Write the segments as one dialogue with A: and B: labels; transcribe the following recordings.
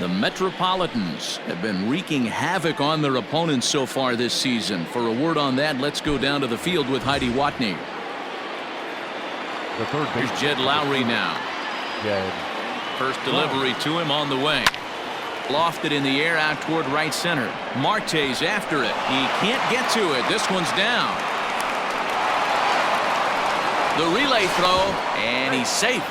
A: The Metropolitans have been wreaking havoc on their opponents so far this season. For a word on that, let's go down to the field with Heidi Watney. Here's Jed Lowry now. First delivery to him on the way. Lofted in the air out toward right center. Marte's after it. He can't get to it. This one's down. The relay throw, and he's safe.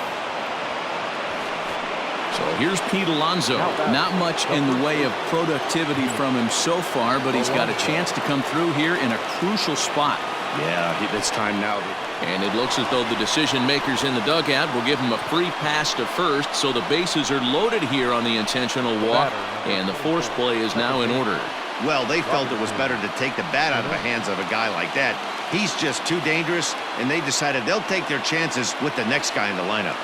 A: So here's Pete Alonso. Not much in the way of productivity from him so far, but he's got a chance to come through here in a crucial spot.
B: Yeah, it's time now.
A: And it looks as though the decision makers in the dugout will give him a free pass to first, so the bases are loaded here on the intentional walk, and the force play is now in order.
B: Well, they felt it was better to take the bat out of the hands of a guy like that. He's just too dangerous, and they decided they'll take their chances with the next guy in the lineup.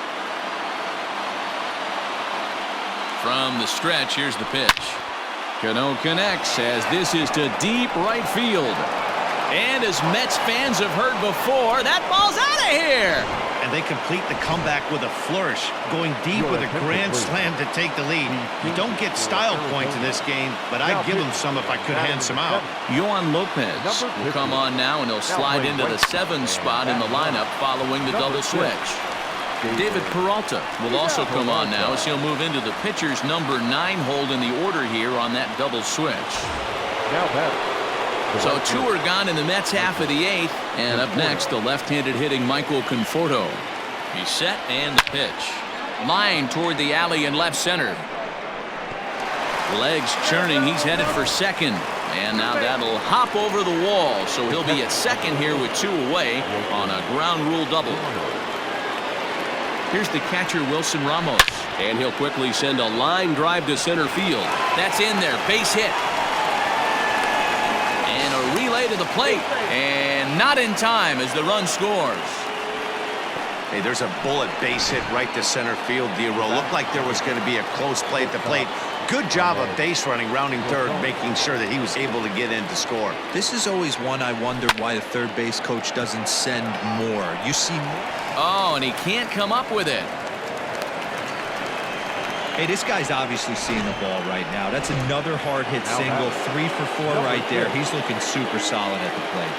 A: From the stretch, here's the pitch. Cano connects as this is to deep right field. And as Mets fans have heard before, that ball's out of here.
B: And they complete the comeback with a flourish, going deep with a grand slam to take the lead. You don't get style points in this game, but I'd give them some if I could hand some out.
A: Yohan Lopez will come on now, and he'll slide into the 7 spot in the lineup following the double switch. David Peralta will also come on now as he'll move into the pitcher's number 9 hold in the order here on that double switch. So 2 are gone in the Mets half of the 8th, and up next the left-handed hitting Michael Conforto. He's set and the pitch. Line toward the alley in left center. Legs churning, he's headed for second, and now that'll hop over the wall, so he'll be at second here with 2 away on a ground rule double. Here's the catcher, Wilson Ramos, and he'll quickly send a line drive to center field. That's in there, base hit. And a relay to the plate, and not in time as the run scores.
B: Hey, there's a bullet base hit right to center field, Dero. Looked like there was going to be a close play at the plate. Good job of base running, rounding third, making sure that he was able to get in to score.
C: This is always one I wonder why the third base coach doesn't send more. You see more.
A: Oh, and he can't come up with it.
C: Hey, this guy's obviously seeing the ball right now. That's another hard hit single. 3 for 4 right there. He's looking super solid at the plate.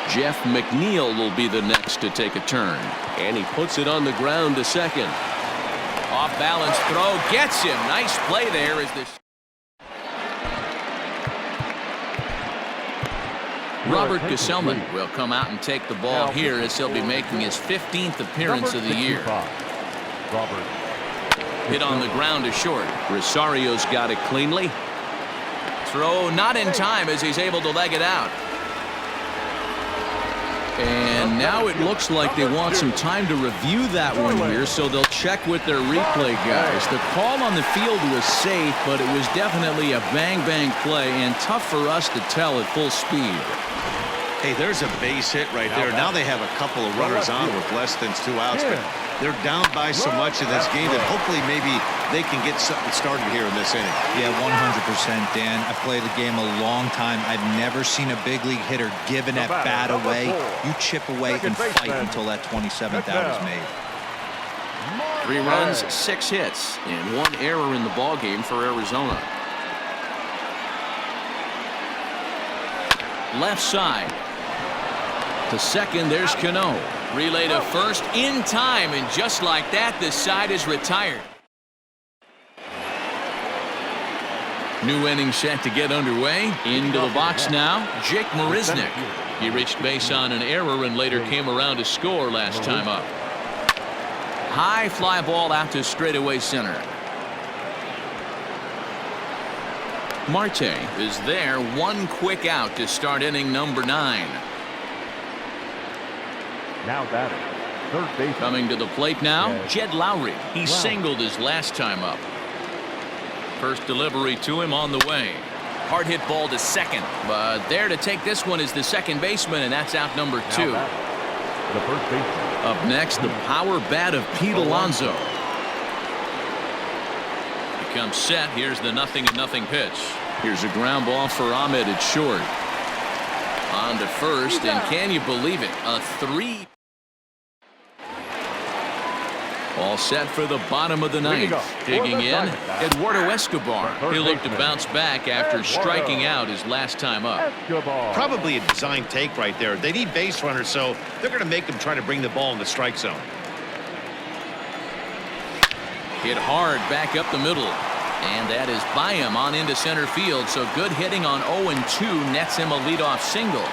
A: Jeff McNeil will be the next to take a turn, and he puts it on the ground to second. Off balance throw gets him. Nice play there as this. Robert Gesellman will come out and take the ball here as he'll be making his 15th appearance of the year. Hit on the ground to short. Rosario's got it cleanly. Throw not in time as he's able to leg it out. And now it looks like they want some time to review that one here, so they'll check with their replay guys. The call on the field was safe, but it was definitely a bang-bang play and tough for us to tell at full speed.
B: Hey, there's a base hit right there. Now they have a couple of runners on with less than 2 outs, but they're down by so much in this game that hopefully maybe they can get something started here in this inning.
C: Yeah, 100%, Dan. I've played the game a long time. I've never seen a big league hitter give an at-bat away. You chip away and fight until that 27th out is made.
A: 3 runs, 6 hits, and 1 error in the ballgame for Arizona. Left side. To second, there's Cano. Relay to first in time, and just like that, this side is retired. New inning set to get underway. Into the box now, Jake Marisnick. He reached base on an error and later came around to score last time up. High fly ball out to straightaway center. Marte is there, 1 quick out to start inning number 9.
D: Now batting, third base.
A: Coming to the plate now, Jed Lowry. He singled his last time up. First delivery to him on the way. Hard hit ball to second, but there to take this one is the second baseman, and that's out number 2.
D: The first baseman.
A: Up next, the power bat of Pete Alonso. He comes set. Here's the 0-0 pitch. Here's a ground ball for Ahmed at short. On to first, and can you believe it? A 3. All set for the bottom of the ninth. Digging in, Eduardo Escobar. He'll look to bounce back after striking out his last time up.
B: Probably a design take right there. They need base runners, so they're going to make them try to bring the ball in the strike zone.
A: Hit hard back up the middle. And that is by him on into center field. So good hitting on 0-2 nets him a leadoff single.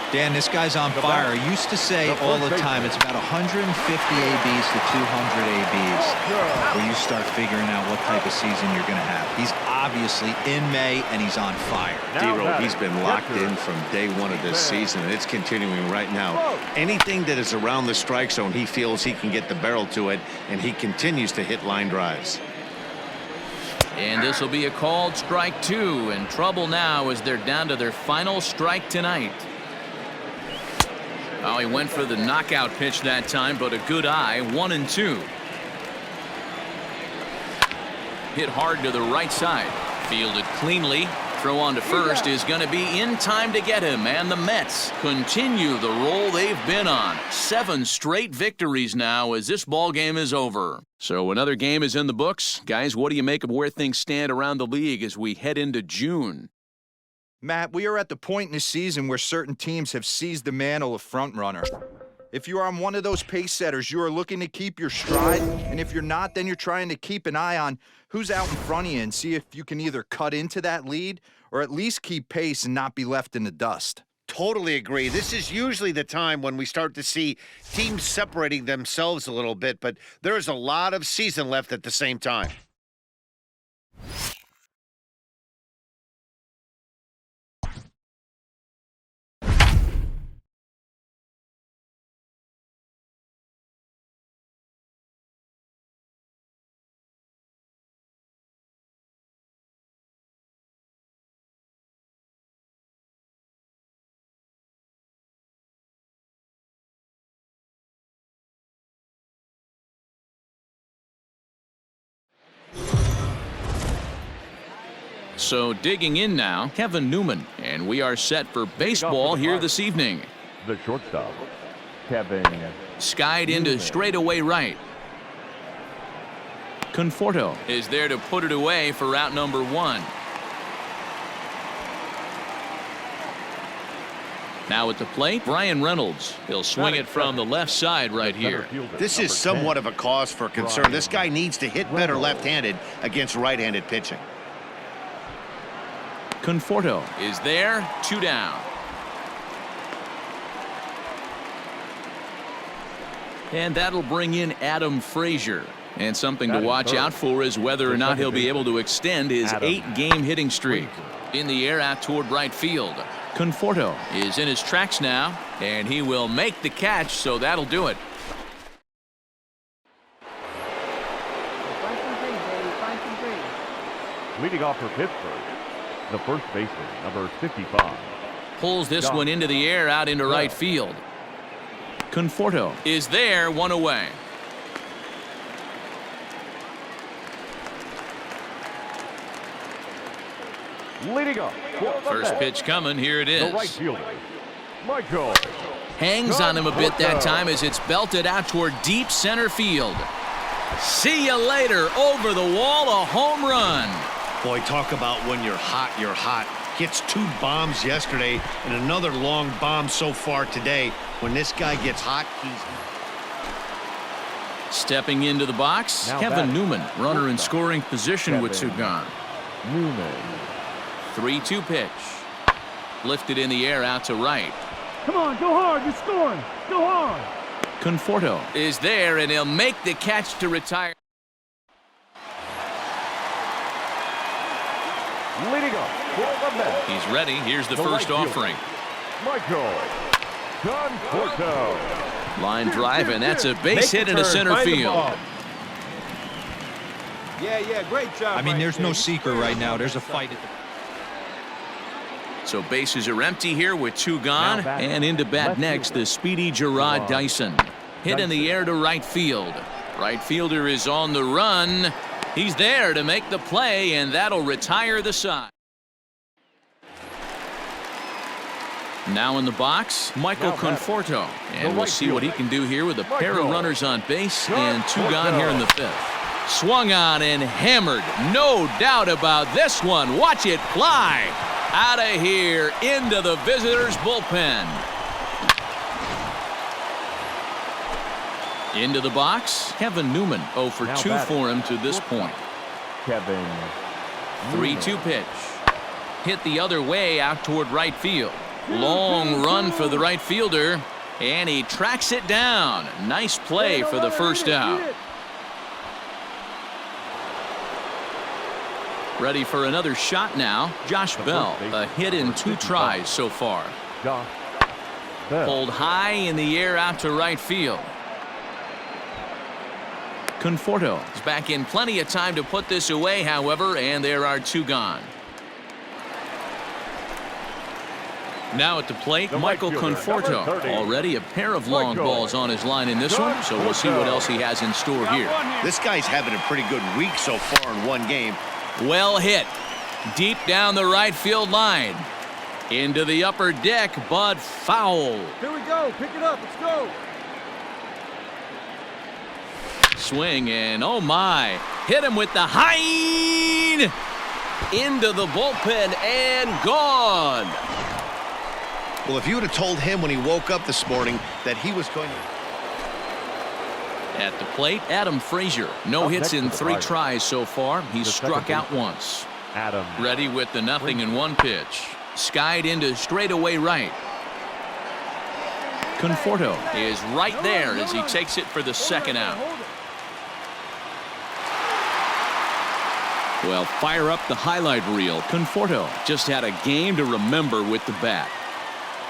C: Dan, this guy's on fire. I used to say all the time it's about 150 ABs to 200 ABs where you start figuring out what type of season you're going to have. He's obviously in May and he's on fire.
B: D-Row, he's been locked in from day one of this season, and it's continuing right now. Anything that is around the strike zone, he feels he can get the barrel to it, and he continues to hit line drives.
A: And this will be a called strike two, and trouble now as they're down to their final strike tonight. Oh, he went for the knockout pitch that time, but a good eye. 1-2. Hit hard to the right side. Fielded cleanly. Throw on to first is going to be in time to get him. And the Mets continue the roll they've been on. 7 straight victories now as this ball game is over. So another game is in the books. Guys, what do you make of where things stand around the league as we head into June?
E: Matt, we are at the point in the season where certain teams have seized the mantle of frontrunner. If you are on one of those pace setters, you are looking to keep your stride, and if you're not, then you're trying to keep an eye on who's out in front of you and see if you can either cut into that lead or at least keep pace and not be left in the dust.
B: Totally agree. This is usually the time when we start to see teams separating themselves a little bit, but there is a lot of season left at the same time.
A: So digging in now, Kevin Newman, and we are set for baseball here this evening.
D: The shortstop, Kevin.
A: Skied into straightaway right. Conforto is there to put it away for out number 1. Now at the plate, Brian Reynolds. He'll swing it from the left side right here.
B: This is somewhat of a cause for concern. This guy needs to hit better left-handed against right-handed pitching.
A: Conforto is there, 2 down. And that'll bring in Adam Frazier. And something to watch out for is whether or not he'll be able to extend his 8-game hitting streak. In the air out toward right field. Conforto is in his tracks now, and he will make the catch, so that'll do it.
D: Leading off for Pittsburgh, the first baseman, number 55.
A: Pulls this one into the air out into right field. Conforto is there, 1 away.
D: Leading up.
A: First pitch coming, here it is.
D: The right fielder, Michael.
A: Hangs on him a bit that time as it's belted out toward deep center field. See you later, over the wall, a home run.
B: Boy, talk about when you're hot, you're hot. Hits 2 bombs yesterday and another long bomb so far today. When this guy gets hot, he's...
A: Stepping into the box,
D: Now
A: Kevin
D: batting.
A: Newman, runner in scoring position with 2
D: Kevin
A: gone.
D: Newman.
A: 3-2 pitch. Lifted in the air out to right.
F: Come on, go hard, you're scoring. Go hard.
A: Conforto is there, and he'll make the catch to retire.
D: Leading up for the Mets,
A: He's ready. Here's the
D: The
A: first
D: right fielder.
A: offering.
D: Michael Conforto.
A: Line drive, and that's a base hit into center field.
F: Yeah, great job.
C: I mean, there's no secret right now. There's a fight at the...
A: So bases are empty here with 2 gone,
D: Now batting.
A: and into bat
D: Left
A: next,
D: fielder.
A: the speedy Gerard
D: Gerard
A: Dyson. Hit in the air to right field. Right fielder is on the run. He's there to make the play, and that'll retire the side. Now in the box, Michael Conforto. And we'll see what he can do here with a pair of runners on base and 2 gone here in the 5th. Swung on and hammered. No doubt about this one. Watch it fly. Out of here into the visitors' bullpen. Into the box, Kevin Newman. 0 for 2 for him to this point.
D: Kevin.
A: 3-2 pitch. Hit the other way out toward right field. Long run for the right fielder, and he tracks it down. Nice play for the first out. Ready for another shot now. Josh Bell, a hit in 2 tries so far. Pulled high in the air out to right field. Conforto is back in plenty of time to put this away, however, and there are 2 gone. Now at the plate, Michael Conforto. Already a pair of long balls on his line in this one, so we'll see what else he has in store here.
B: This guy's having a pretty good week so far in 1 game.
A: Well hit. Deep down the right field line. Into the upper deck, but foul.
F: Here we go. Pick it up. Let's go.
A: Swing and oh my. Hit him with the hind. Into the bullpen and gone.
B: Well, if you would have told him when he woke up this morning that he was going to...
A: At the plate, Adam Frazier. No hits in 3 tries so far. He's struck out once.
D: Adam.
A: Ready with the 0-1 pitch. Skied into straightaway right. Conforto is right there as he takes it for the 2nd out. Well, fire up the highlight reel. Conforto just had a game to remember with the bat.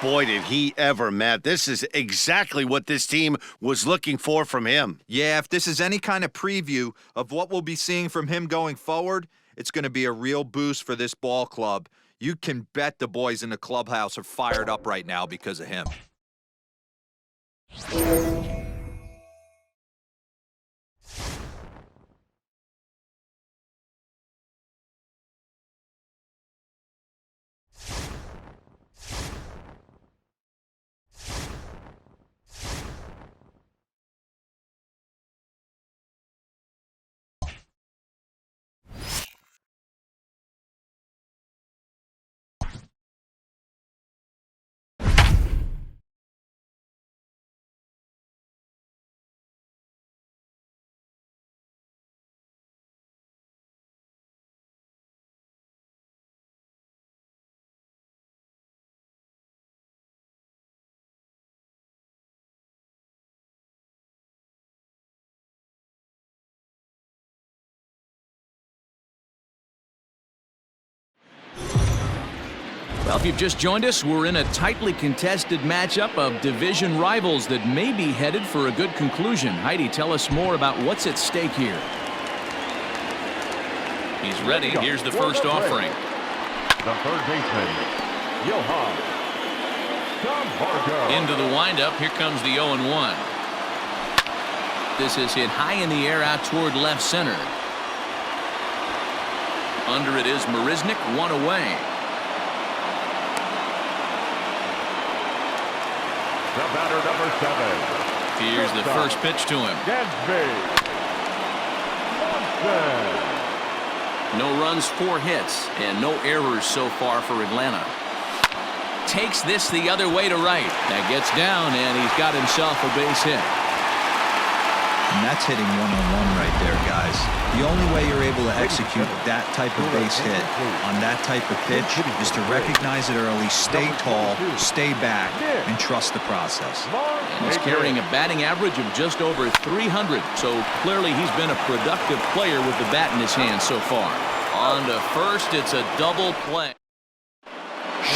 B: Boy, did he ever, Matt. This is exactly what this team was looking for from him.
E: Yeah, if this is any kind of preview of what we'll be seeing from him going forward, it's going to be a real boost for this ball club. You can bet the boys in the clubhouse are fired up right now because of him.
A: Well, if you've just joined us, we're in a tightly contested matchup of division rivals that may be headed for a good conclusion. Heidi, tell us more about what's at stake here. He's ready. Here's the first offering.
D: The third baseman, Johan.
A: Into the windup. Here comes the 0-1. This is hit high in the air out toward left center. Under it is Marisnik, 1 away.
D: The batter, number 7.
A: Here's the first pitch to him. No runs, 4 hits, and no errors so far for Atlanta. Takes this the other way to right. That gets down, and he's got himself a base hit.
C: And that's hitting one-on-one right there, guys. The only way you're able to execute that type of base hit on that type of pitch is to recognize it early, stay tall, stay back, and trust the process.
A: And he's carrying a batting average of just over 300, so clearly he's been a productive player with the bat in his hand so far. On to first, it's a double play.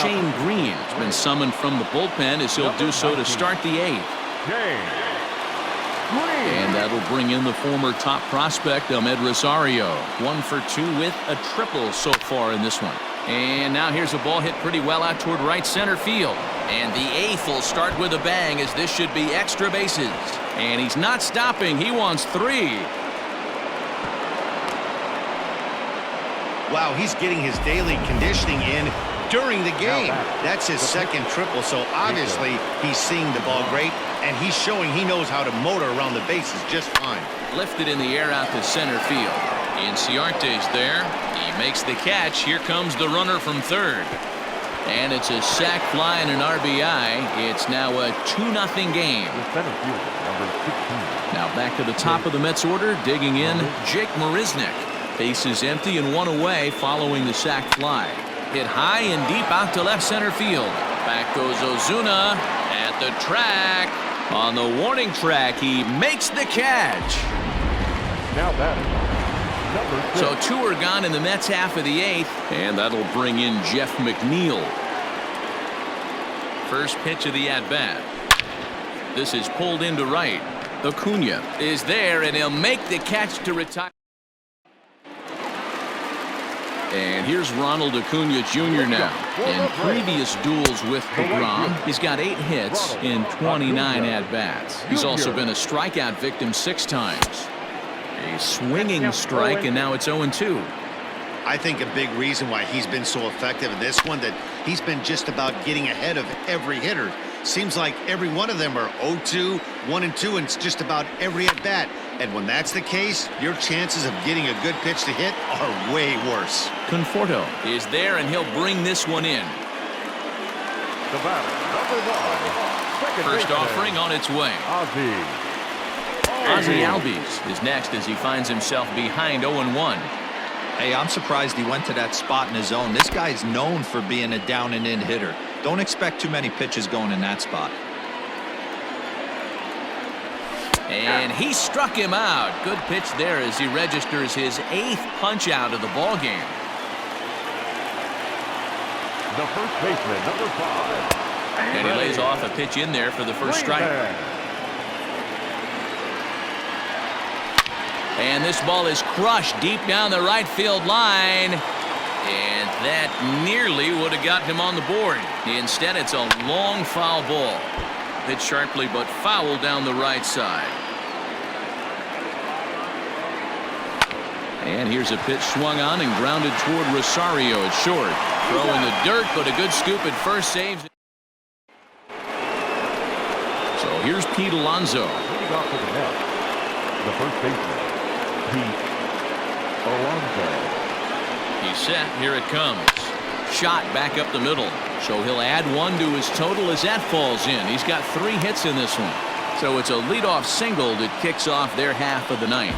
A: Shane Green has been summoned from the bullpen as he'll do so to start the 8th. And that'll bring in the former top prospect, Ahmed Rosario. 1 for 2 with a triple so far in this one. And now here's a ball hit pretty well out toward right center field. And the 8th will start with a bang, as this should be extra bases. And he's not stopping. He wants 3.
B: Wow, he's getting his daily conditioning in during the game. That's his second triple, so obviously he's seeing the ball great, and he's showing he knows how to motor around the bases just fine.
A: Lifted in the air out to center field. Inciarte's there. He makes the catch. Here comes the runner from third. And it's a sac fly and an RBI. It's now a 2-0 game.
D: The center fielder, number 16.
A: Now back to the top of the Mets order, digging in, Jake Marisnick. Base is empty and one away following the sac fly. Hit high and deep out to left center field. Back goes Ozuna at the track. On the warning track, he makes the catch.
D: Now batting, number 6.
A: So 2 are gone in the Mets half of the 8th, and that'll bring in Jeff McNeil. First pitch of the at-bat. This is pulled into right. Acuna is there, and he'll make the catch to retire. And here's Ronald Acuna Jr. now. In previous duels with DeGrom, he's got 8 hits in 29 at-bats. He's also been a strikeout victim 6 times. A swinging strike, and now it's 0-2.
B: I think a big reason why he's been so effective in this one, that he's been just about getting ahead of every hitter. Seems like every one of them are 0-2, 1-2, and it's just about every at-bat. And when that's the case, your chances of getting a good pitch to hit are way worse.
A: Conforto is there, and he'll bring this one in.
D: The batter, number 1.
A: First offering on its way. Ozzie Albies is next as he finds himself behind 0-1.
C: Hey, I'm surprised he went to that spot in his zone. This guy's known for being a down and in hitter. Don't expect too many pitches going in that spot.
A: And he struck him out. Good pitch there as he registers his 8th punch out of the ball game.
D: The first baseman, number 5.
A: And he lays off a pitch in there for the first strike. And this ball is crushed deep down the right field line. And that nearly would have gotten him on the board. Instead, it's a long foul ball. Hit sharply but foul down the right side. And here's a pitch swung on and grounded toward Rosario at short. Throw in the dirt, but a good scoop at first saves it. So here's Pete Alonso.
D: Leading off to the net, the first baseman, Pete Alonso.
A: He's set. Here it comes. Shot back up the middle. So he'll add 1 to his total as that falls in. He's got 3 hits in this one. So it's a leadoff single that kicks off their half of the 9th.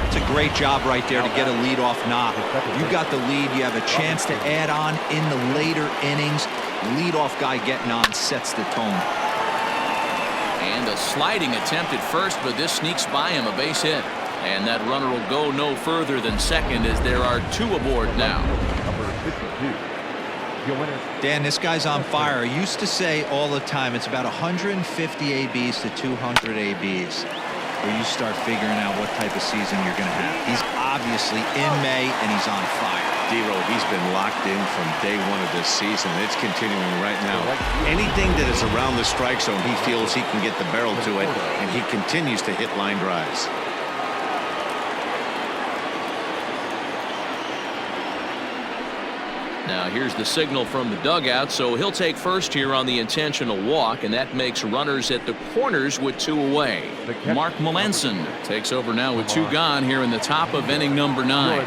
C: It's a great job right there to get a leadoff knock. You got the lead. You have a chance to add on in the later innings. Leadoff guy getting on sets the tone.
A: And a sliding attempt at first, but this sneaks by him, a base hit. And that runner will go no further than second as there are 2 aboard now.
D: Number 52.
C: Dan, this guy's on fire. I used to say all the time it's about 150 ABs to 200 ABs where you start figuring out what type of season you're going to have. He's obviously in May, and he's on fire.
B: D-Row, he's been locked in from day 1 of this season. It's continuing right now. Anything that is around the strike zone, he feels he can get the barrel to it, and he continues to hit line drives.
A: Now here's the signal from the dugout, so he'll take first here on the intentional walk, and that makes runners at the corners with 2 away. Mark Melanson takes over now with 2 gone here in the top of inning number 9.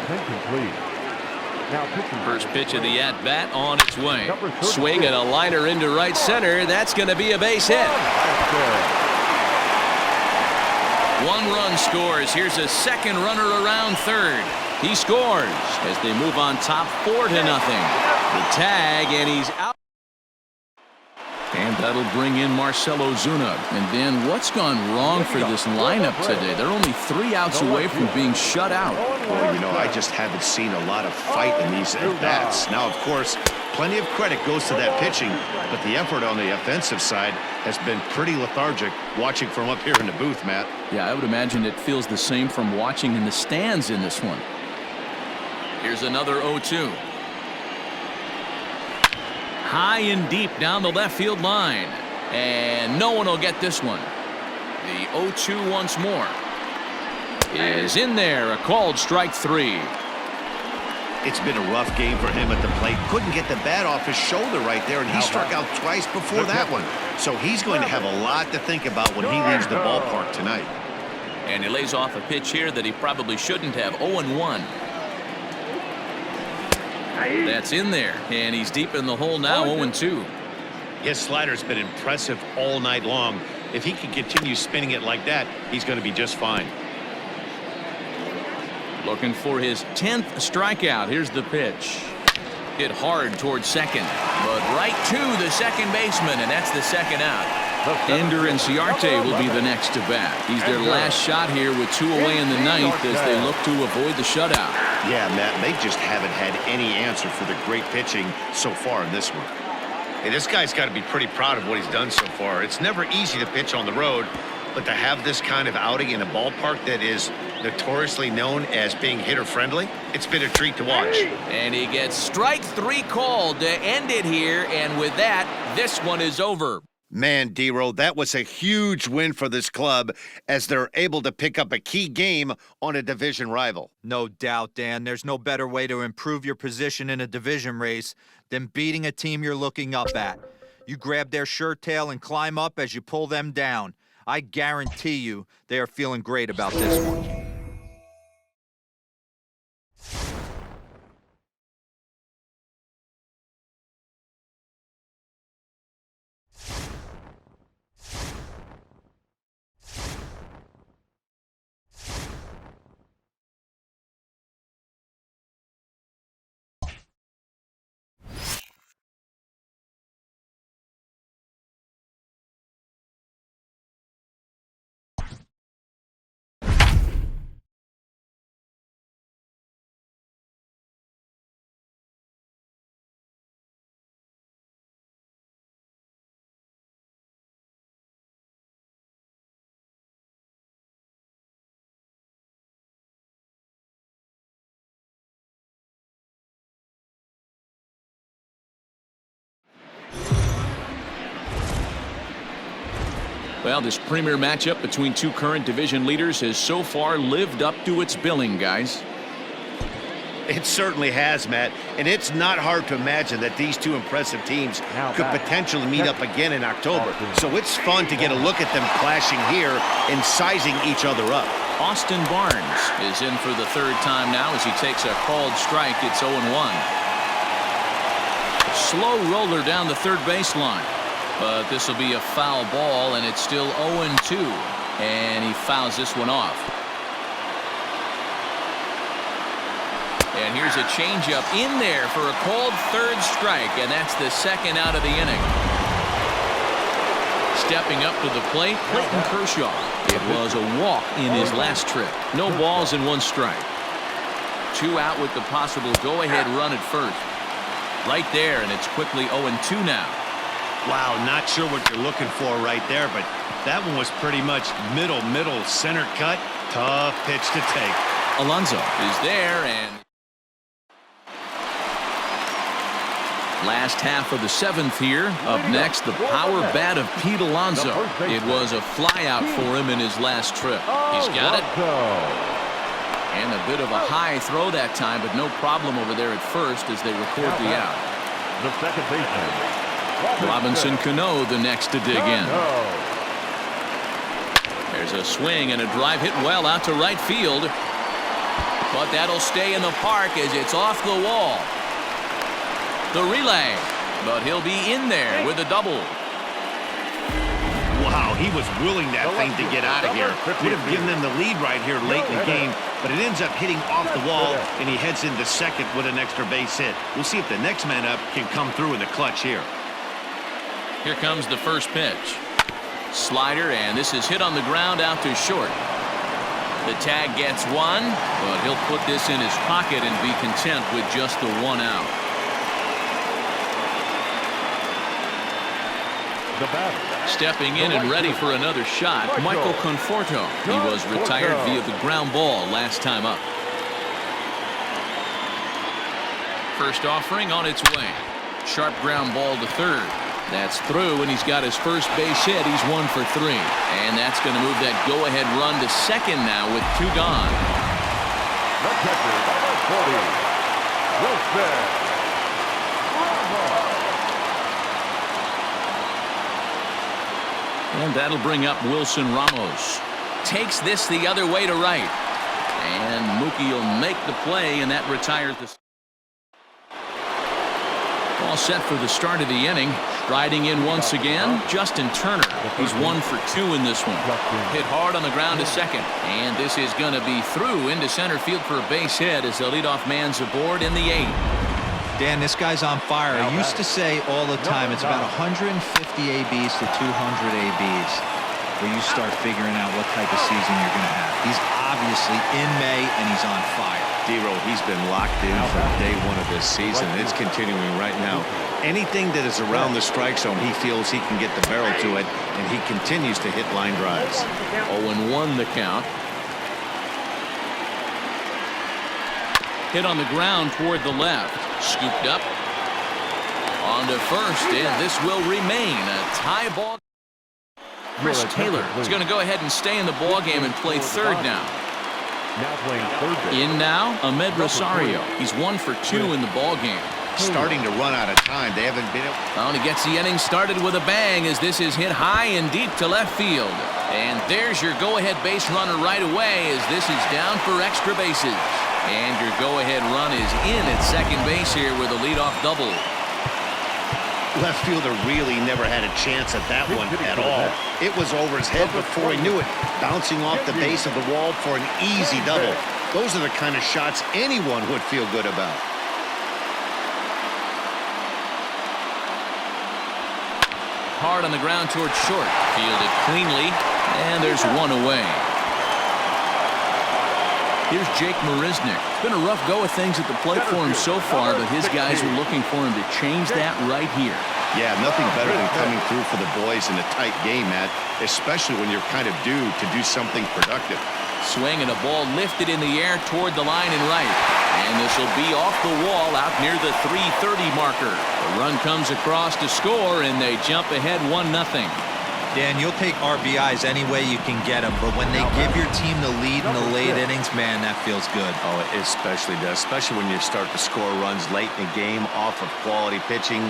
A: First pitch of the at-bat on its way. Swing and a liner into right center. That's going to be a base hit. 1 run scores. Here's a second runner around third. He scores as they move on top 4-0. The tag, and he's out. And that'll bring in Marcell Ozuna. And then what's gone wrong for this lineup today? They're only 3 outs away from being shut out.
B: Well, you know, I just haven't seen a lot of fight in these at-bats. Now, of course, plenty of credit goes to that pitching, but the effort on the offensive side has been pretty lethargic watching from up here in the booth, Matt.
A: Yeah, I would imagine it feels the same from watching in the stands in this one. Here's another 0-2. High and deep down the left field line. And no one will get this one. The 0-2 once more is in there. A called strike 3.
B: It's been a rough game for him at the plate. Couldn't get the bat off his shoulder right there, and he struck out twice before that one. So he's going to have a lot to think about when he leaves the ballpark tonight.
A: And he lays off a pitch here that he probably shouldn't have. 0-1. That's in there, and he's deep in the hole now. 0-2.
B: His slider's been impressive all night long. If he can continue spinning it like that, he's going to be just fine.
A: Looking for his 10th strikeout. Here's the pitch. Hit hard towards second, but right to the second baseman, and that's the second out. Ender Inciarte will be the next to bat. He's their last shot here with 2 away in the ninth as they look to avoid the shutout.
B: Yeah, Matt, they just haven't had any answer for the great pitching so far in this one. Hey, this guy's got to be pretty proud of what he's done so far. It's never easy to pitch on the road, but to have this kind of outing in a ballpark that is notoriously known as being hitter-friendly, it's been a treat to watch.
A: And he gets strike 3 called to end it here, and with that, this one is over.
B: Man, D-Row, that was a huge win for this club as they're able to pick up a key game on a division rival.
E: No doubt, Dan. There's no better way to improve your position in a division race than beating a team you're looking up at. You grab their shirt tail and climb up as you pull them down. I guarantee you they are feeling great about this one.
A: Well, this premier matchup between two current division leaders has so far lived up to its billing, guys.
B: It certainly has, Matt, and it's not hard to imagine that these two impressive teams could potentially meet up again in October. So it's fun to get a look at them clashing here and sizing each other up.
A: Austin Barnes is in for the 3rd time now as he takes a called strike. It's 0-1. Slow roller down the third baseline. But this will be a foul ball, and it's still 0-2. And he fouls this one off. And here's a changeup in there for a called 3rd strike, and that's the 2nd out of the inning. Stepping up to the plate, Clayton Kershaw. It was a walk in his last trip. No balls and 1 strike. 2 out with the possible go-ahead run at first. Right there, and it's quickly 0-2 now.
B: Wow, not sure what you're looking for right there, but that one was pretty much middle, center cut. Tough pitch to take.
A: Alonso is there, and last half of the 7th here. Up next, the power bat of Pete Alonso. It was a flyout for him in his last trip. He's got it. And a bit of a high throw that time, but no problem over there at first as they record the out.
D: The second baseman,
A: Robinson Cano, the next to dig in. There's a swing and a drive hit well out to right field. But that'll stay in the park as it's off the wall. The relay, but he'll be in there with a double.
B: Wow, he was willing that thing to get out of here. Would have given them the lead right here late in the game, but it ends up hitting off the wall, and he heads into second with an extra base hit. We'll see if the next man up can come through in the clutch here.
A: Here comes the first pitch. Slider, and this is hit on the ground out to short. The tag gets 1, but he'll put this in his pocket and be content with just the 1 out. Stepping in and ready for another shot, Michael Conforto. He was retired via the ground ball last time up. First offering on its way. Sharp ground ball to third. That's through, and he's got his first base hit. He's 1 for 3. And that's going to move that go-ahead run to second now with 2 gone.
D: Wilson.
A: And that'll bring up Wilson Ramos. Takes this the other way to right. And Mookie will make the play, and that retires the... All set for the start of the inning. Striding in once again, Justin Turner. He's 1 for 2 in this one. Hit hard on the ground to second. And this is going to be through into center field for a base hit as the leadoff man's aboard in the 8th.
C: Dan, this guy's on fire. I used to say all the time it's about 150 ABs to 200 ABs where you start figuring out what type of season you're going to have. He's obviously in May, and he's on fire.
B: D-Row, he's been locked in from day one of this season. It's continuing right now. Anything that is around the strike zone, he feels he can get the barrel to it, and he continues to hit line drives.
A: 0-1 the count. Hit on the ground toward the left. Scooped up. On to first, and this will remain a tie ball. Chris Taylor is going to go ahead and stay in the ball game and play third now.
D: Now playing third base.
A: In now, Ahmed Rosario. He's 1 for 2 in the ball game.
B: Starting to run out of time. They haven't been able...
A: Well, and he gets the inning started with a bang as this is hit high and deep to left field. And there's your go-ahead base runner right away as this is down for extra bases. And your go-ahead run is in at second base here with a leadoff double.
B: Left fielder really never had a chance at that one at all. It was over his head before he knew it, bouncing off the base of the wall for an easy double. Those are the kind of shots anyone would feel good about.
A: Hard on the ground towards short. Fielded cleanly, and there's one away. Here's Jake Marisnick. It's been a rough go of things at the plate for him so far, but his guys are looking for him to change that right here.
B: Yeah, nothing better than coming through for the boys in a tight game, Matt, especially when you're kind of due to do something productive.
A: Swing and a ball lifted in the air toward the line and right. And this will be off the wall out near the 330 marker. The run comes across to score, and they jump ahead 1-0.
C: Dan, you'll take RBIs any way you can get them, but when they give your team the lead in the late innings, man, that feels good.
B: Oh, it especially does, especially when you start to score runs late in the game off of quality pitching.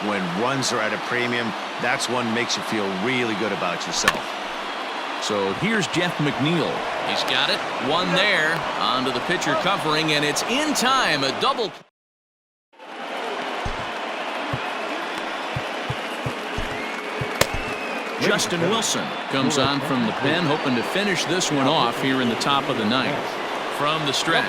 B: When runs are at a premium, that's one makes you feel really good about yourself.
A: So here's Jeff McNeil. He's got it. One there. Onto the pitcher covering, and it's in time. A double. Justin Wilson comes on from the pen, hoping to finish this one off here in the top of the 9th. From the stretch,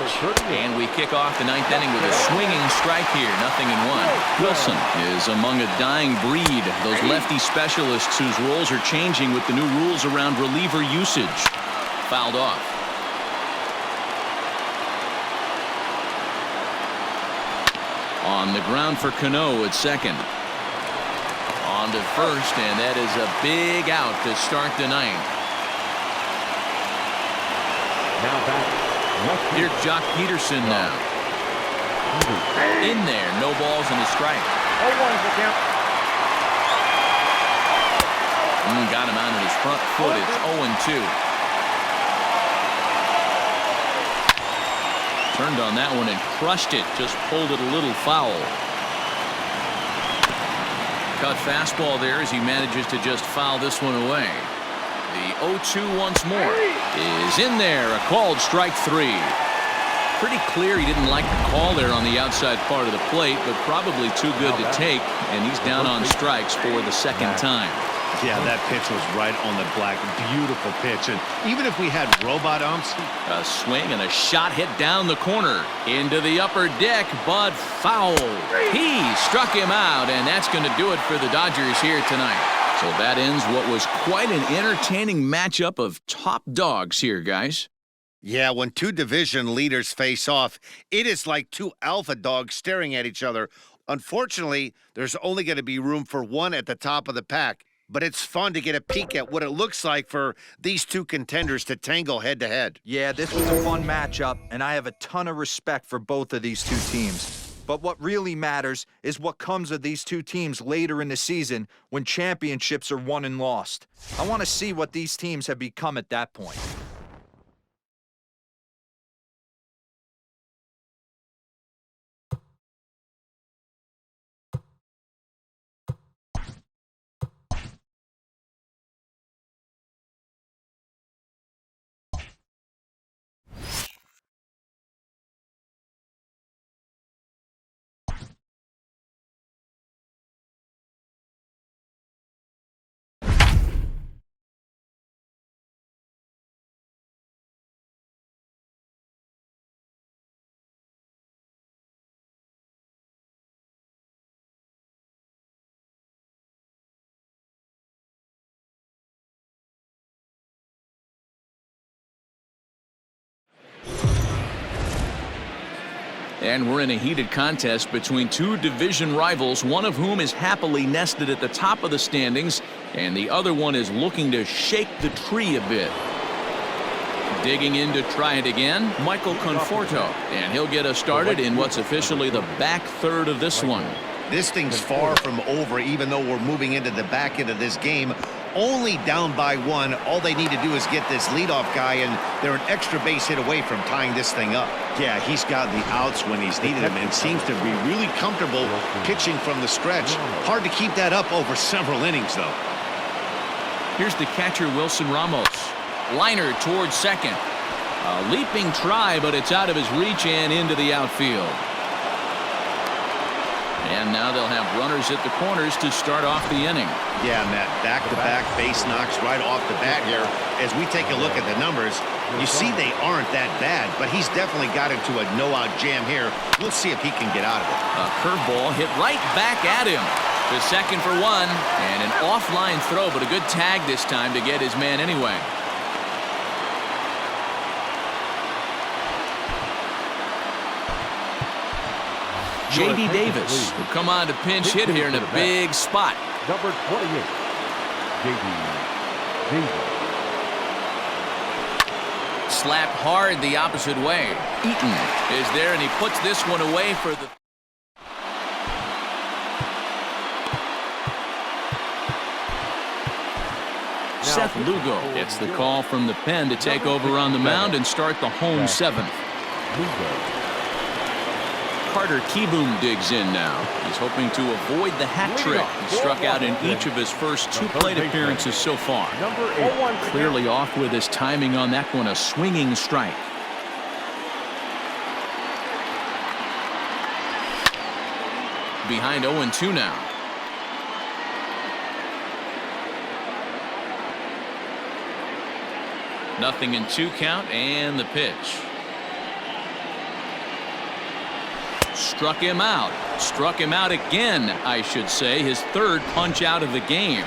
A: and we kick off the 9th inning with a swinging strike here, 0-1. Wilson is among a dying breed, those lefty specialists whose roles are changing with the new rules around reliever usage. Fouled off. On the ground for Cano at second. On to first, and that is a big out to start the 9th.
D: Now back.
A: Here's Jock Peterson now. In there, no balls and a strike.
F: 0-1 for count.
A: Got him out of his front foot. It's 0-2. Turned on that one and crushed it. Just pulled it a little foul. Cut fastball there as he manages to just foul this one away. The 0-2 once more is in there. A called strike 3. Pretty clear he didn't like the call there on the outside part of the plate, but probably too good to take, and he's down on strikes for the second time.
B: Yeah, that pitch was right on the black. Beautiful pitch. And even if we had robot umps.
A: A swing and a shot hit down the corner. Into the upper deck, but foul. He struck him out, and that's going to do it for the Dodgers here tonight. So that ends what was quite an entertaining matchup of top dogs here, guys.
B: Yeah, when two division leaders face off, it is like two alpha dogs staring at each other. Unfortunately, there's only going to be room for one at the top of the pack. But it's fun to get a peek at what it looks like for these two contenders to tangle head-to-head.
E: Yeah, this was a fun matchup, and I have a ton of respect for both of these two teams. But what really matters is what comes of these two teams later in the season when championships are won and lost. I want to see what these teams have become at that point.
A: And we're in a heated contest between two division rivals, one of whom is happily nested at the top of the standings, and the other one is looking to shake the tree a bit. Digging in to try it again, Michael Conforto, and he'll get us started in what's officially the back third of this one.
B: This thing's far from over, even though we're moving into the back end of this game. Only down by one. All they need to do is get this leadoff guy, and they're an extra base hit away from tying this thing up. Yeah, he's got the outs when he's needed them and seems to be really comfortable pitching from the stretch. Hard to keep that up over several innings, though.
A: Here's the catcher, Wilson Ramos. Liner towards second. A leaping try, but it's out of his reach and into the outfield. And now they'll have runners at the corners to start off the inning.
B: Yeah, Matt, back-to-back base knocks right off the bat here. As we take a look at the numbers, you see they aren't that bad, but he's definitely got into a no-out jam here. We'll see if he can get out of it.
A: A curveball hit right back at him. To second for one, and an offline throw, but a good tag this time to get his man anyway. J.D. Davis will come on to pinch hit here in a big spot.
D: Number 28, J.D. Davis.
A: Slapped hard the opposite way. Eaton is there, and he puts this one away for the... Seth Lugo gets the call from the pen to take over on the mound and start the home seventh. Carter Kieboom digs in now. He's hoping to avoid the hat trick. He struck out in each of his first two plate appearances so far. Clearly off with his timing on that one, a swinging strike. Behind 0-2 now. Nothing in 2 count, and the pitch. Struck him out. Struck him out again, I should say. His third punch out of the game.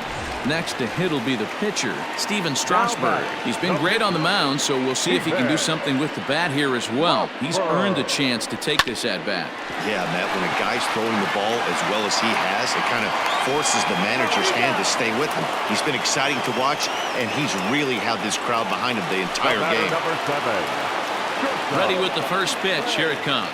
A: Next to hit will be the pitcher, Steven Strasburg. He's been great on the mound, so we'll see if he can do something with the bat here as well. He's earned a chance to take this at bat.
B: Yeah, Matt, when a guy's throwing the ball as well as he has, it kind of forces the manager's hand to stay with him. He's been exciting to watch, and he's really had this crowd behind him the entire game.
D: Number 7.
A: Ready with the first pitch. Here it comes.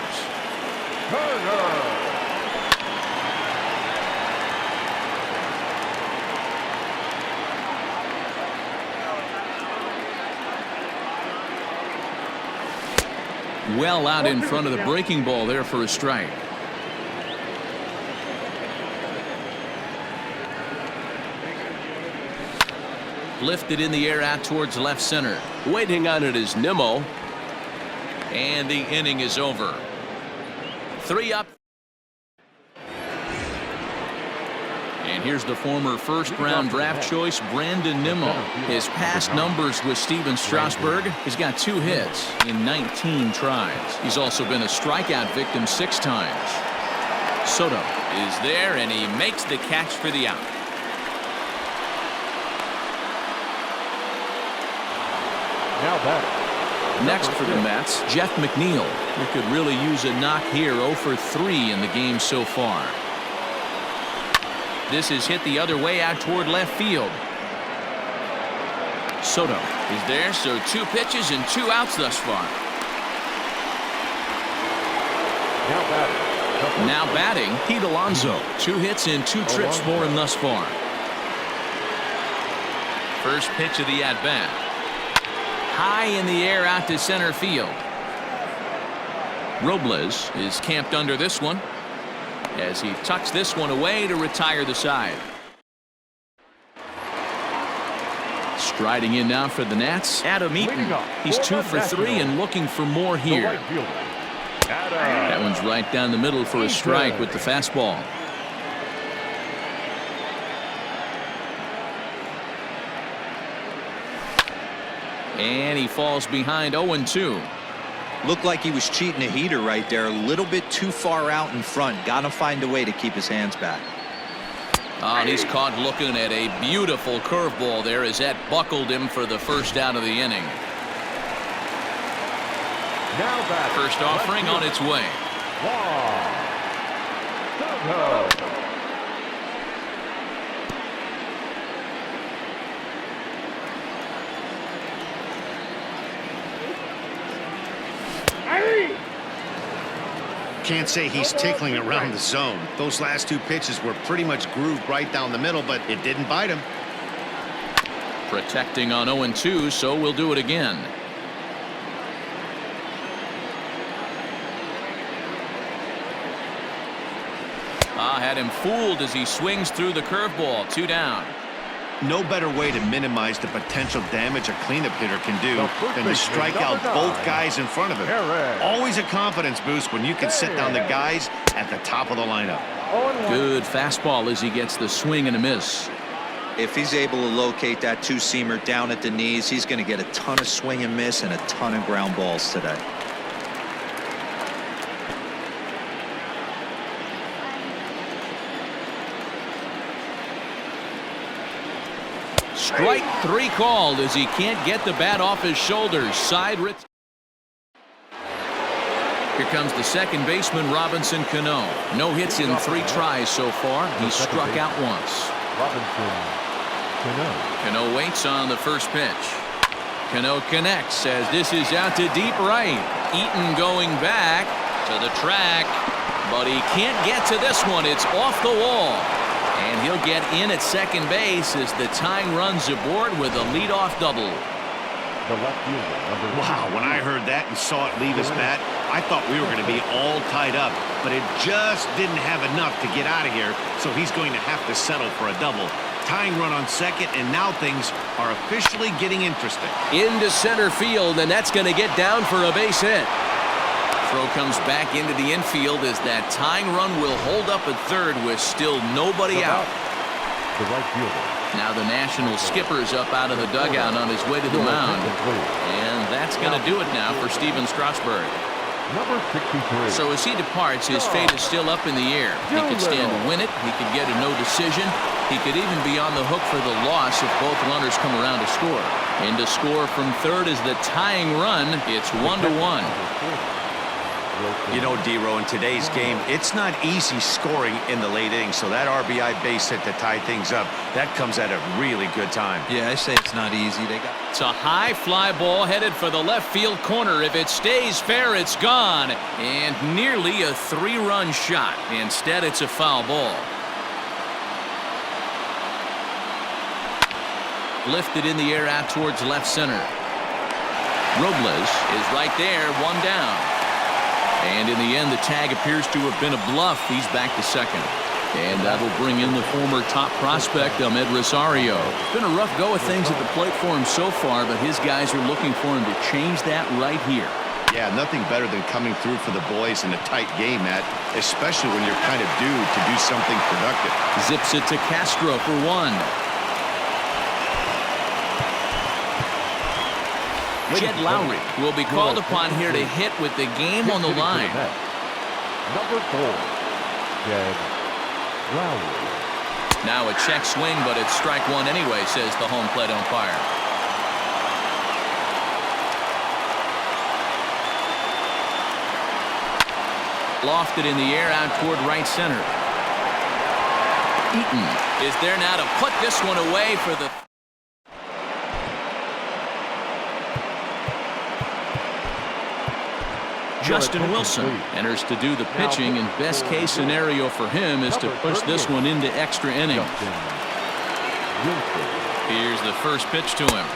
A: Well out in front of the breaking ball there for a strike. Lifted in the air out towards left center. Waiting on it is Nimmo. And the inning is over. 3 up. And here's the former first-round draft choice, Brandon Nimmo. His past numbers with Steven Strasburg, he's got 2 hits in 19 tries. He's also been a strikeout victim 6 times. Soto is there, and he makes the catch for the out.
D: Now batting.
A: Next for the Mets, Jeff McNeil. He could really use a knock here. 0 for 3 in the game so far. This is hit the other way out toward left field. Soto is there, so 2 pitches and 2 outs thus far. Now batting, Pete Alonso. 2 hits and 2 trips for him thus far. First pitch of the at-bat. High in the air out to center field. Robles is camped under this one as he tucks this one away to retire the side. Striding in now for the Nats, Adam Eaton. He's 2 for 3 and looking for more here. That one's right down the middle for a strike with the fastball. And he falls behind 0-2.
C: Looked like he was cheating a heater right there. A little bit too far out in front. Got to find a way to keep his hands back.
A: Oh, and he's caught looking at a beautiful curveball there as that buckled him for the first out of the inning. First offering on its way.
D: Wow. No.
B: Can't say he's tickling around the zone. Those last two pitches were pretty much grooved right down the middle, but it didn't bite him.
A: Protecting on 0-2, so we'll do it again. Had him fooled as he swings through the curveball. 2 down.
B: No better way to minimize the potential damage a cleanup hitter can do than to strike out both guys in front of him. Always a confidence boost when you can set down the guys at the top of the lineup.
A: Good fastball as he gets the swing and a miss.
C: If he's able to locate that two-seamer down at the knees, he's going to get a ton of swing and miss and a ton of ground balls today.
A: Strike 3 called as he can't get the bat off his shoulders. Side rit. Here comes the second baseman, Robinson Cano. No hits in 3 tries so far. He struck out once. Cano waits on the first pitch. Cano connects as this is out to deep right. Eaton going back to the track, but he can't get to this one. It's off the wall. And he'll get in at second base as the tying runs aboard with a leadoff double.
B: Wow, when I heard that and saw it leave his bat, I thought we were going to be all tied up, but it just didn't have enough to get out of here, so he's going to have to settle for a double. Tying run on second, and now things are officially getting interesting.
A: Into center field, and that's going to get down for a base hit. Throw comes back into the infield as that tying run will hold up at third with still nobody out.
D: The right fielder.
A: Now the national skipper's up out of the dugout on his way to the mound. And that's going to do it now for Steven Strasburg.
D: Number 63.
A: So as he departs, his fate is still up in the air. He could stand to win it. He could get a no decision. He could even be on the hook for the loss if both runners come around to score. And to score from third is the tying run. It's 1-1.
B: You know, D-Row, in today's game, it's not easy scoring in the late innings, so that RBI base hit to tie things up, that comes at a really good time.
C: Yeah, I say it's not easy.
A: It's a high fly ball headed for the left field corner. If it stays fair, it's gone. And nearly a 3-run shot. Instead, it's a foul ball. Lifted in the air out towards left center. Robles is right there, 1 down. And in the end, the tag appears to have been a bluff. He's back to second. And that'll bring in the former top prospect, Ahmed Rosario. It's been a rough go of things at the plate for him so far, but his guys are looking for him to change that right here.
B: Yeah, nothing better than coming through for the boys in a tight game, Matt, especially when you're kind of due to do something productive.
A: Zips it to Castro for 1. Jed Lowry will be called upon here to hit with the game on the line.
D: Number 4, Jed Lowry.
A: Now a check swing, but it's strike 1 anyway, says the home plate umpire. Lofted in the air out toward right center. Eaton is there now to put this one away for the... Justin Wilson enters to do the pitching, and best case scenario for him is to push this one into extra innings. Here's the first pitch to him.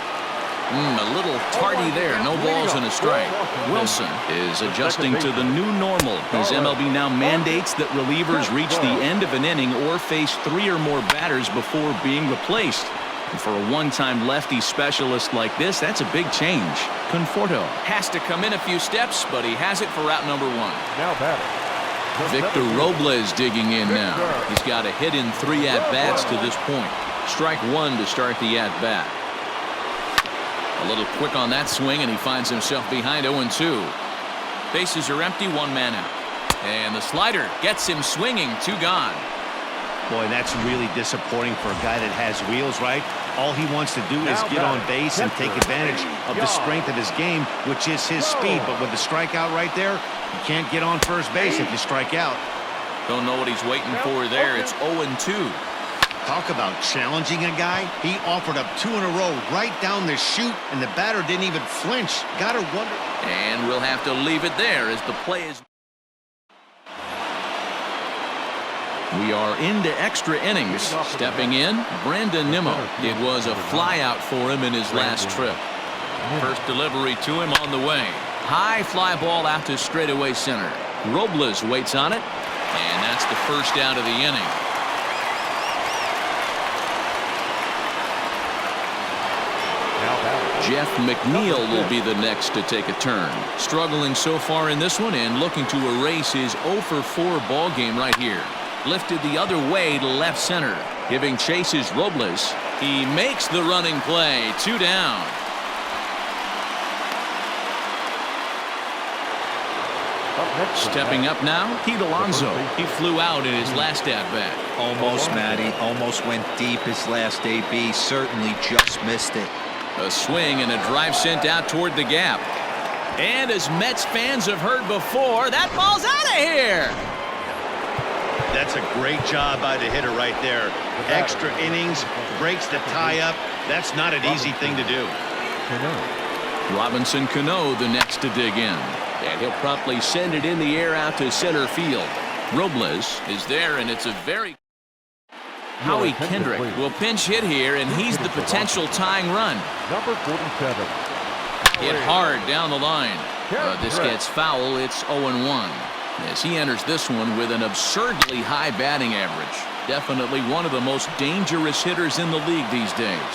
A: A little tardy there. No balls and a strike. Wilson is adjusting to the new normal. His MLB now mandates that relievers reach the end of an inning or face 3 or more batters before being replaced. And for a one-time lefty specialist like this, that's a big change. Conforto has to come in a few steps, but he has it for route number 1.
D: Now batting.
A: Victor Robles digging in now. He's got a hit in 3 at-bats to this point. Strike 1 to start the at-bat. A little quick on that swing, and he finds himself behind 0-2. Bases are empty, 1 man out. And the slider gets him swinging, 2 gone.
B: Boy, that's really disappointing for a guy that has wheels, right? All he wants to do is get on base and take advantage of the strength of his game, which is his speed. But with the strikeout right there, you can't get on first base if you strike out.
A: Don't know what he's waiting for there. It's 0-2.
B: Talk about challenging a guy. He offered up 2 in a row right down the chute, and the batter didn't even flinch. Gotta wonder.
A: And we'll have to leave it there as the play is. We are into extra innings. Stepping in, Brandon Nimmo. It was a flyout for him in his last trip. First delivery to him on the way. High fly ball out to straightaway center. Robles waits on it, and that's the first out of the inning. Jeff McNeil will be the next to take a turn. Struggling so far in this one and looking to erase his 0-for-4 ball game right here. Lifted the other way to left center. Giving chase is Robles. He makes the running play. 2 down. Stepping up now, Pete Alonso. He flew out in his last at-bat.
C: Almost, Matty. Almost went deep his last AB. Certainly just missed it.
A: A swing and a drive sent out toward the gap. And as Mets fans have heard before, that ball's out of here.
B: That's a great job by the hitter right there. Extra innings, breaks the tie-up. That's not an easy thing to do.
A: Robinson Cano the next to dig in. And he'll promptly send it in the air out to center field. Robles is there, and it's a very... Howie Kendrick will pinch hit here, and he's the potential tying run.
D: Number 47.
A: Hit hard down the line. This gets foul. It's 0-1. As he enters this one with an absurdly high batting average. Definitely one of the most dangerous hitters in the league these days.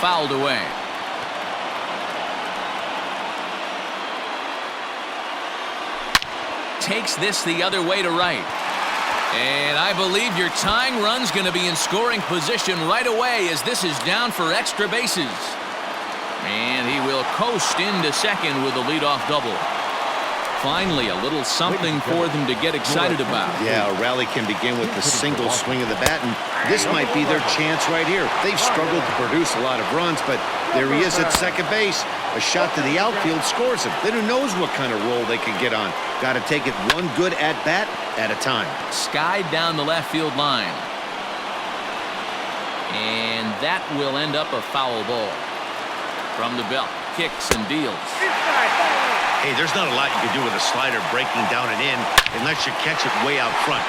A: Fouled away. Takes this the other way to right. And I believe your tying run's going to be in scoring position right away as this is down for extra bases. And he will coast into second with a leadoff double. Finally, a little something for them to get excited about.
B: Yeah, a rally can begin with the single swing of the bat, and this might be their chance right here. They've struggled to produce a lot of runs, but there he is at second base. A shot to the outfield scores him. Then who knows what kind of roll they can get on. Got to take it one good at-bat at a time.
A: Skied down the left field line. And that will end up a foul ball. From the belt, kicks and deals.
B: Hey, there's not a lot you can do with a slider breaking down and in unless you catch it way out front.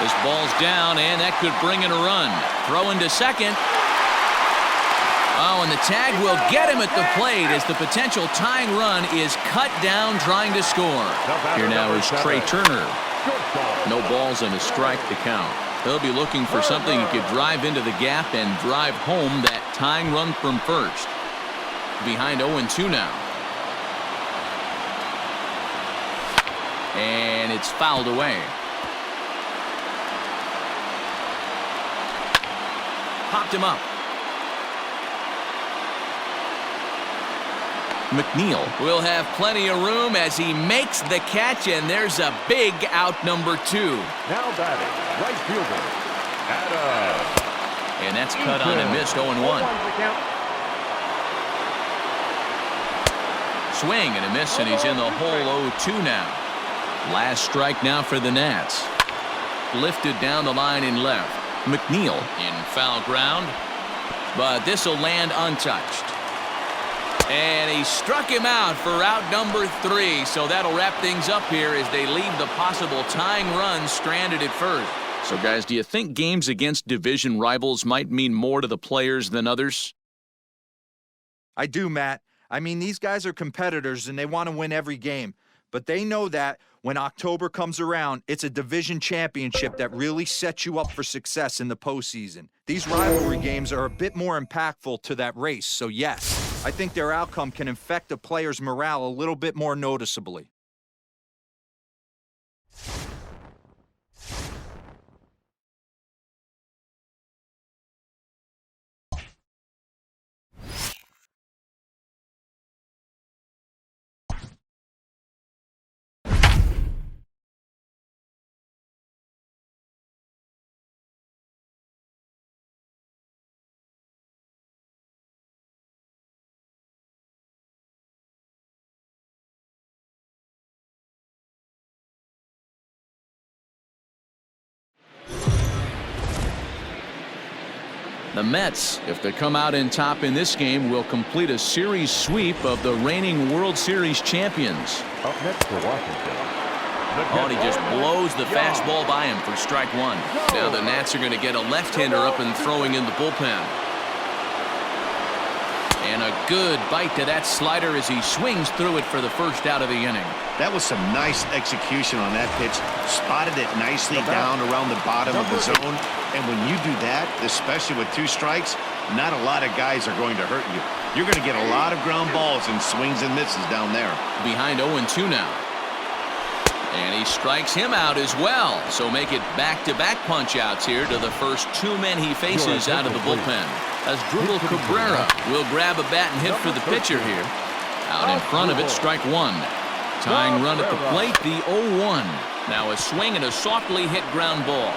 A: This ball's down, and that could bring in a run. Throw into second. Oh, and the tag will get him at the plate as the potential tying run is cut down trying to score. Here now is Trey Turner. No balls and a strike to count. He'll be looking for something he could drive into the gap and drive home that tying run from first. Behind 0-2 now. And it's fouled away. Popped him up. McNeil will have plenty of room as he makes the catch, and there's a big out number 2.
D: Now batting, right fielder, Adam.
A: And that's cut on and missed. 0-1. Swing and a miss, and he's in the hole. 0-2 now. Last strike now for the Nats. Lifted down the line in left. McNeil in foul ground, but this will land untouched. And he struck him out for out number 3, so that'll wrap things up here as they leave the possible tying run stranded at first. So, guys, do you think games against division rivals might mean more to the players than others?
E: I do, Matt. I mean, these guys are competitors, and they want to win every game. But they know that when October comes around, it's a division championship that really sets you up for success in the postseason. These rivalry games are a bit more impactful to that race, so yes, I think their outcome can affect a player's morale a little bit more noticeably.
A: The Mets, if they come out in top in this game, will complete a series sweep of the reigning World Series champions.
D: Up next for Washington.
A: Oh, and he just blows the fastball by him for strike one. Now the Nats are going to get a left-hander up and throwing in the bullpen. And a good bite to that slider as he swings through it for the first out of the inning.
B: That was some nice execution on that pitch. Spotted it nicely down around the bottom of the zone. And when you do that, especially with 2 strikes, not a lot of guys are going to hurt you. You're going to get a lot of ground balls and swings and misses down there.
A: Behind 0-2 now. And he strikes him out as well. So make it back-to-back punch-outs here to the first 2 men he faces out of the bullpen. As Drupal Cabrera will grab a bat and hit for the pitcher here. Out in front of it, strike one. Tying run at the plate, the 0-1. Now a swing and a softly hit ground ball.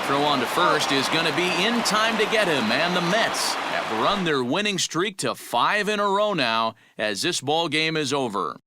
A: Throw on to first is going to be in time to get him. And the Mets have run their winning streak to 5 in a row now as this ball game is over.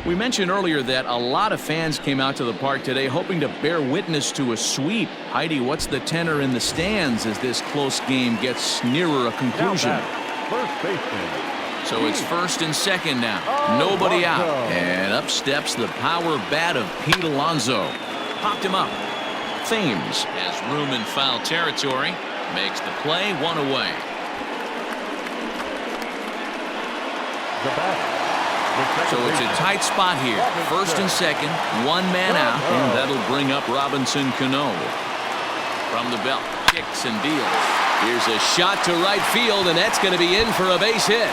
A: We mentioned earlier that a lot of fans came out to the park today hoping to bear witness to a sweep. Heidi, what's the tenor in the stands as this close game gets nearer a conclusion?
D: First baseman.
A: So it's first and second now. Nobody out. And up steps the power bat of Pete Alonso. Popped him up. Thames has room in foul territory. Makes the play, 1 away.
D: The batter.
A: So it's a tight spot here. First and second, 1 man out, and that'll bring up Robinson Cano. From the belt, kicks and deals. Here's a shot to right field, and that's going to be in for a base hit.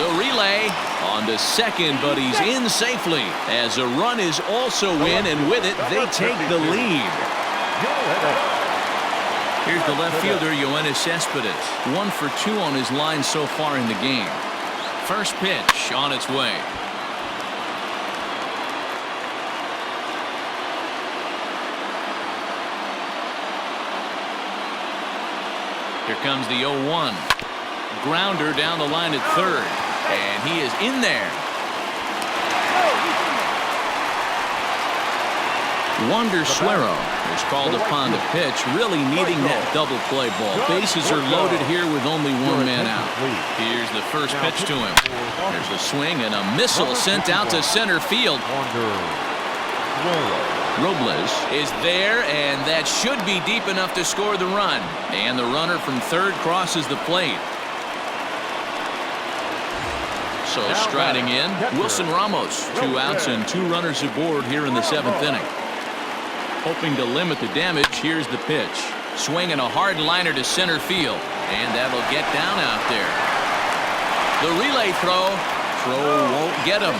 A: The relay on to second, but he's in safely as a run is also in, and with it, they take the lead. Here's the left fielder, Yoenis Cespedes. 1 for 2 on his line so far in the game. First pitch on its way. Here comes the 0-1. Grounder down the line at third. And he is in there. Wander Suero is called upon to pitch, really needing that double play ball. Bases are loaded here with only 1 man out. Here's the first pitch to him. There's a swing and a missile sent out to center field. Robles is there, and that should be deep enough to score the run. And the runner from third crosses the plate. So striding in, Wilson Ramos. 2 outs and 2 runners aboard here in the 7th inning. Hoping to limit the damage, here's the pitch. Swinging a hard liner to center field, and that'll get down out there. The relay throw won't get him,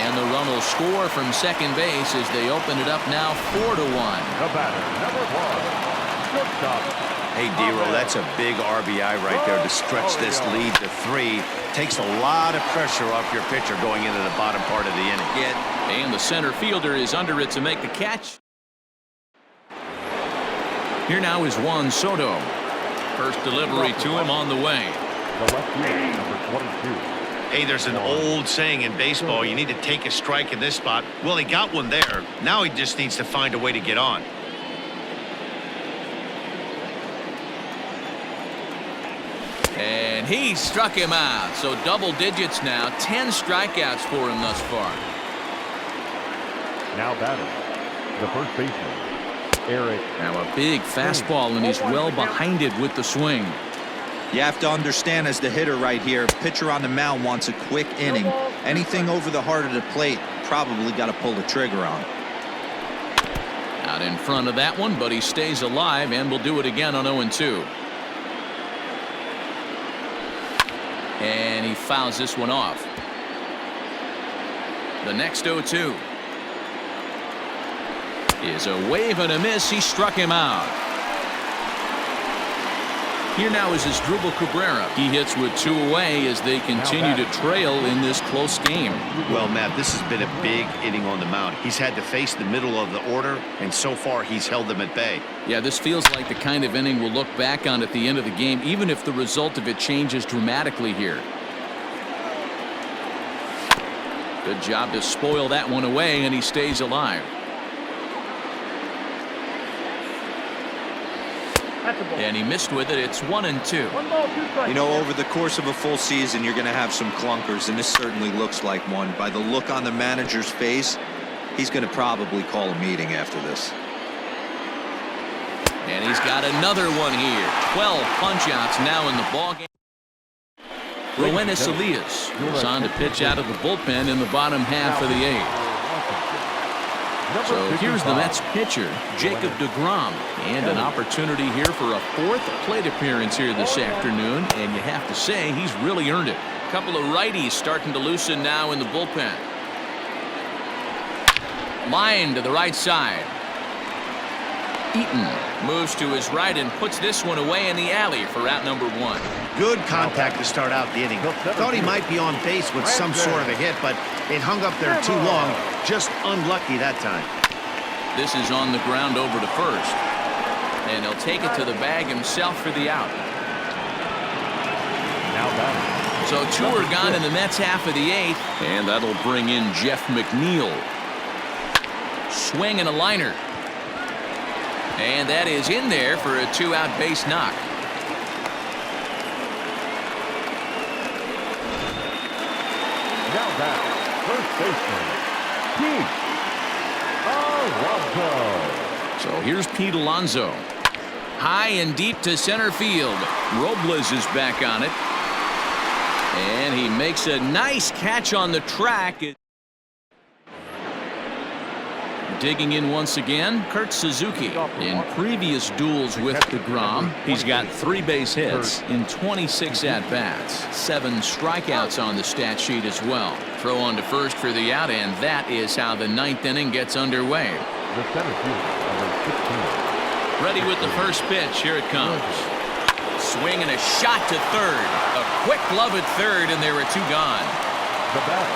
A: and the run will score from second base as they open it up now 4-1.
D: The batter, number 1, shortstop.
B: Hey, Dero, that's a big RBI right there to stretch this lead to 3. Takes a lot of pressure off your pitcher going into the bottom part of the inning.
A: And the center fielder is under it to make the catch. Here now is Juan Soto. First delivery to him on the way.
D: The left fielder, number 22.
B: Hey, there's an old saying in baseball, you need to take a strike in this spot. Well, he got one there. Now he just needs to find a way to get on.
A: And he struck him out. So double digits now. 10 strikeouts for him thus far.
D: Now batting, The first baseman, Eric.
A: Now a big fastball, and he's well behind it with the swing.
C: You have to understand, as the hitter right here, pitcher on the mound wants a quick inning. Anything over the heart of the plate, probably got to pull the trigger on.
A: Out in front of that one, but he stays alive and will do it again on 0-2. And he fouls this one off. The next 0-2 is a wave and a miss. He struck him out. Here now is Asdrubal Cabrera. He hits with 2 away as they continue to trail in this close game.
B: Well, Matt, this has been a big inning on the mound. He's had to face the middle of the order, and so far he's held them at bay.
A: Yeah, this feels like the kind of inning we'll look back on at the end of the game, even if the result of it changes dramatically here. Good job to spoil that one away, and he stays alive. And he missed with it. It's 1-2.
C: You know, over the course of a full season, you're going to have some clunkers, and this certainly looks like one. By the look on the manager's face, he's going to probably call a meeting after this.
A: And he's got another one here. 12 punch-outs now in the ballgame. Roenis Elias goes on to pitch out of the bullpen in the bottom half of the 8th. So here's the Mets pitcher, Jacob deGrom, and an opportunity here for a 4th plate appearance here this afternoon, and you have to say he's really earned it. A couple of righties starting to loosen now in the bullpen. Line to the right side. Eaton moves to his right and puts this one away in the alley for out number 1.
B: Good contact to start out the inning. Thought he might be on base with some sort of a hit, but it hung up there too long. Just unlucky that time.
A: This is on the ground over to first. And he'll take it to the bag himself for the out.
D: Now batting.
A: So 2 are gone in the Mets half of the 8th. And that'll bring in Jeff McNeil. Swing and a liner. And that is in there for a 2-out base knock.
D: Now back, first baseman, Pete Alonso.
A: So here's Pete Alonso. High and deep to center field. Robles is back on it. And he makes a nice catch on the track. Digging in once again, Kurt Suzuki. In previous duels with deGrom, he's got 3 base hits in 26 at-bats. 7 strikeouts on the stat sheet as well. Throw on to first for the out, and that is how the 9th inning gets underway.
D: The center fielder, number 16.
A: Ready with the first pitch. Here it comes. Swing and a shot to third. A quick glove at third, and there are 2 gone.
D: The batter,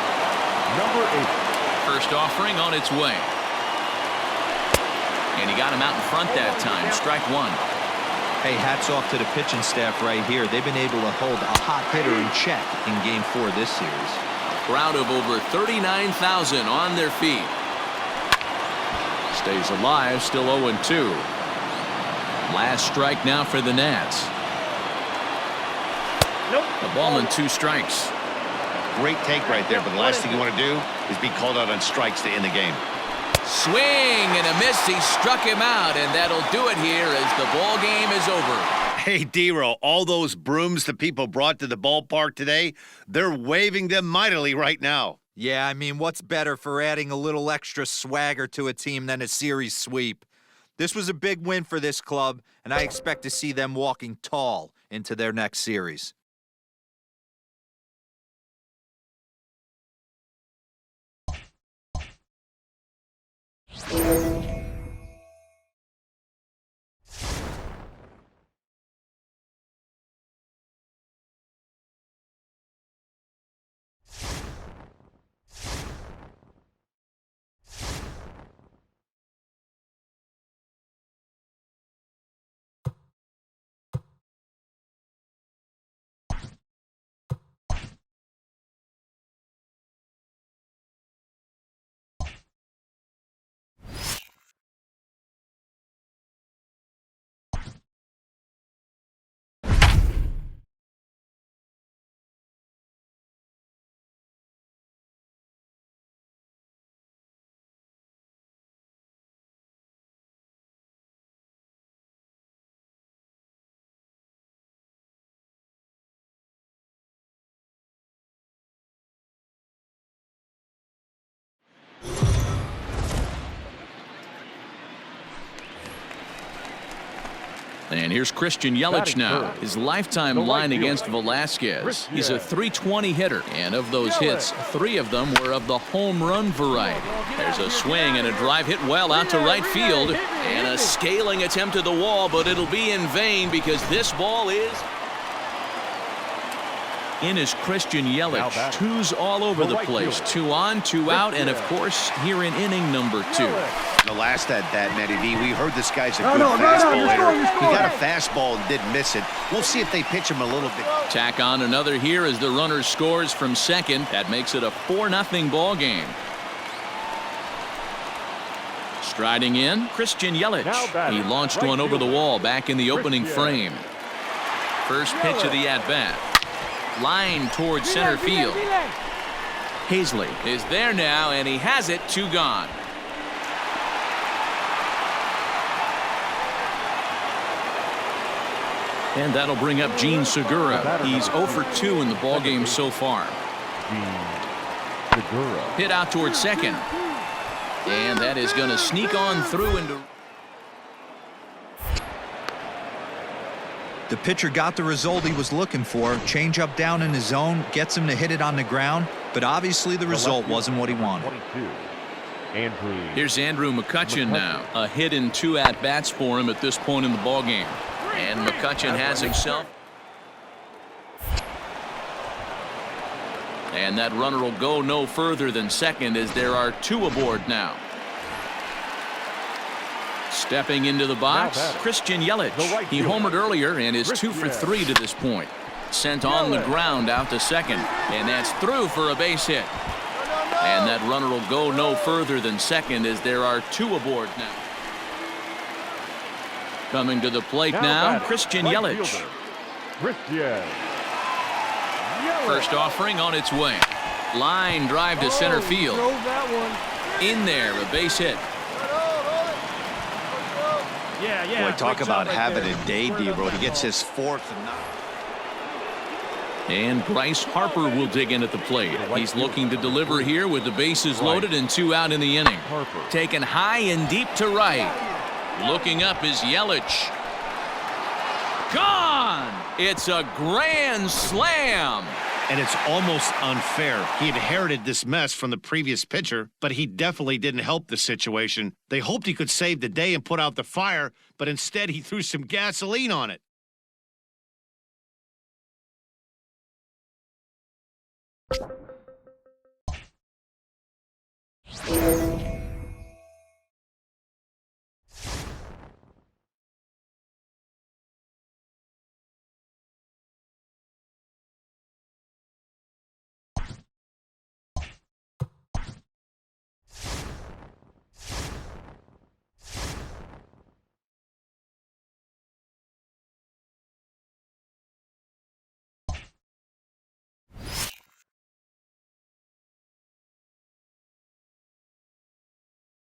D: number 8.
A: First offering on its way. And he got him out in front that time. Strike 1.
C: Hey, hats off to the pitching staff right here. They've been able to hold a hot hitter in check in Game 4 this series.
A: Crowd of over 39,000 on their feet. Stays alive, still 0-2. Last strike now for the Nats. A ball and 2 strikes.
B: Great take right there, but the last thing you want to do is be called out on strikes to end the game.
A: Swing and a miss. He struck him out, and that'll do it here as the ball game is over.
B: Hey, D-Row, all those brooms the people brought to the ballpark today, they're waving them mightily right now.
E: Yeah, I mean, what's better for adding a little extra swagger to a team than a series sweep? This was a big win for this club, and I expect to see them walking tall into their next series.
A: And here's Christian Yelich now. His lifetime line against Velasquez. He's a .320 hitter. And of those hits, 3 of them were of the home run variety. There's a swing and a drive hit well out to right field. And a scaling attempt at the wall, but it'll be in vain because this ball is... In is Christian Yelich. 2s all over the place. 2 on, 2 out, and of course, here in inning number 2.
B: The last at that, Matty D, we heard this guy's a good fastball hitter. He got a fastball and didn't miss it. We'll see if they pitch him a little bit.
A: Tack on another here as the runner scores from second. That makes it a 4-0 ball game. Striding in, Christian Yelich. He launched one over the wall back in the opening frame. First pitch of the at-bat. Line towards center field. Hazley is there now, and he has it. 2 gone. And that'll bring up Gene Segura. He's 0 for 2 in the ballgame so far. Hit out towards second. And that is going to sneak on through into...
C: The pitcher got the result he was looking for. Change up down in his zone, gets him to hit it on the ground, but obviously the result wasn't what he wanted.
A: Here's Andrew McCutchen now. A hit in 2 at-bats for him at this point in the ballgame. And McCutchen has himself. And that runner will go no further than second as there are 2 aboard now. Stepping into the box, Christian Yelich. He homered earlier and is 2 for 3 to this point. Sent on the ground out to second. And that's through for a base hit. And that runner will go no further than second as there are 2 aboard now. Coming to the plate now, Christian Yelich. First offering on its way. Line drive to center field. In there, a base hit.
B: Boy, talk about having a day, D-Bro. He gets his 4th and
A: And Bryce Harper will dig in at the plate. He's looking to deliver here with the bases loaded and 2 out in the inning. Taken high and deep to right. Looking up is Yelich. Gone! It's a grand slam.
B: And it's almost unfair. He inherited this mess from the previous pitcher, but he definitely didn't help the situation. They hoped he could save the day and put out the fire, but instead he threw some gasoline on it.